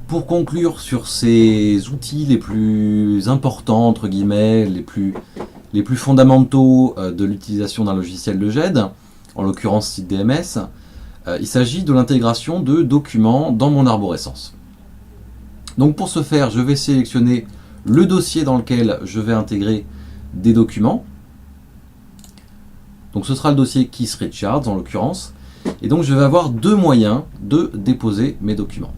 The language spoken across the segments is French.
Pour conclure sur ces outils les plus importants, entre guillemets, les plus fondamentaux de l'utilisation d'un logiciel de GED, en l'occurrence SiteDMS, il s'agit de l'intégration de documents dans mon arborescence. Donc pour ce faire, je vais sélectionner le dossier dans lequel je vais intégrer des documents. Donc ce sera le dossier KeysReadCharts en l'occurrence. Et donc je vais avoir deux moyens de déposer mes documents.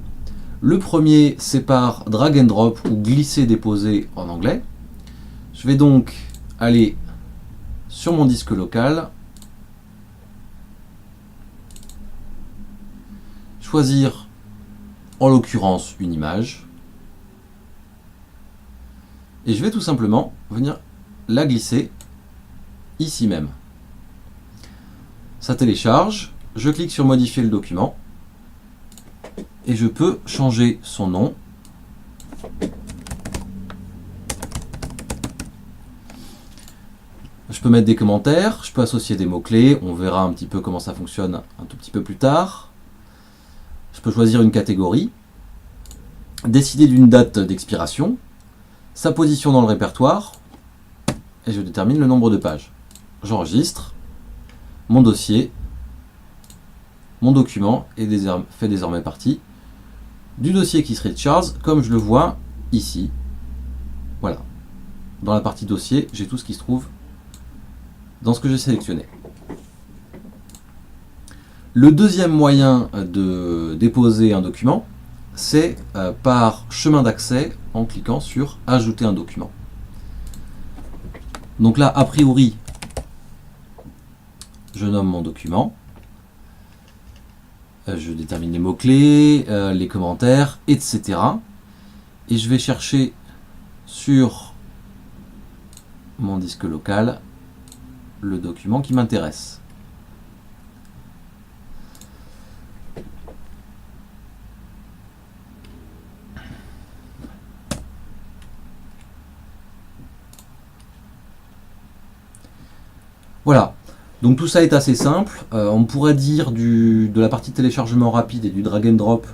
Le premier, c'est par drag and drop ou glisser-déposer en anglais. Je vais donc aller sur mon disque local, choisir en l'occurrence une image, et je vais tout simplement venir la glisser ici même. Ça télécharge, je clique sur modifier le document, et je peux changer son nom. Je peux mettre des commentaires, je peux associer des mots-clés, on verra un petit peu comment ça fonctionne un tout petit peu plus tard. Je peux choisir une catégorie, décider d'une date d'expiration, sa position dans le répertoire, et je détermine le nombre de pages. J'enregistre, mon dossier, mon document fait désormais partie du dossier KeysReadCharts, comme je le vois ici. Voilà. Dans la partie dossier, j'ai tout ce qui se trouve dans ce que j'ai sélectionné. Le deuxième moyen de déposer un document, c'est par chemin d'accès en cliquant sur Ajouter un document. Donc là, a priori, je nomme mon document. Je détermine les mots-clés, les commentaires, etc. Et je vais chercher sur mon disque local le document qui m'intéresse. Voilà. Donc tout ça est assez simple. On pourrait dire de la partie téléchargement rapide et du drag and drop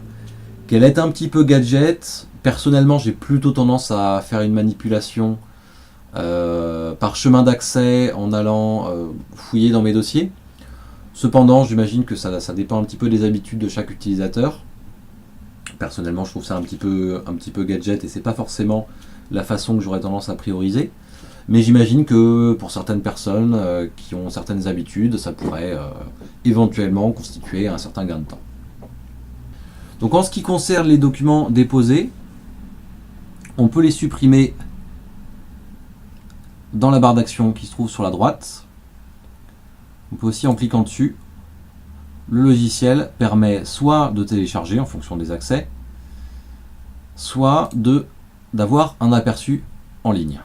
qu'elle est un petit peu gadget. Personnellement, j'ai plutôt tendance à faire une manipulation par chemin d'accès en allant fouiller dans mes dossiers. Cependant, j'imagine que ça dépend un petit peu des habitudes de chaque utilisateur. Personnellement, je trouve ça un petit peu gadget et c'est pas forcément la façon que j'aurais tendance à prioriser. Mais j'imagine que pour certaines personnes qui ont certaines habitudes, ça pourrait éventuellement constituer un certain gain de temps. Donc en ce qui concerne les documents déposés, on peut les supprimer dans la barre d'action qui se trouve sur la droite. On peut aussi, en cliquant dessus, le logiciel permet soit de télécharger en fonction des accès, soit d'avoir un aperçu en ligne.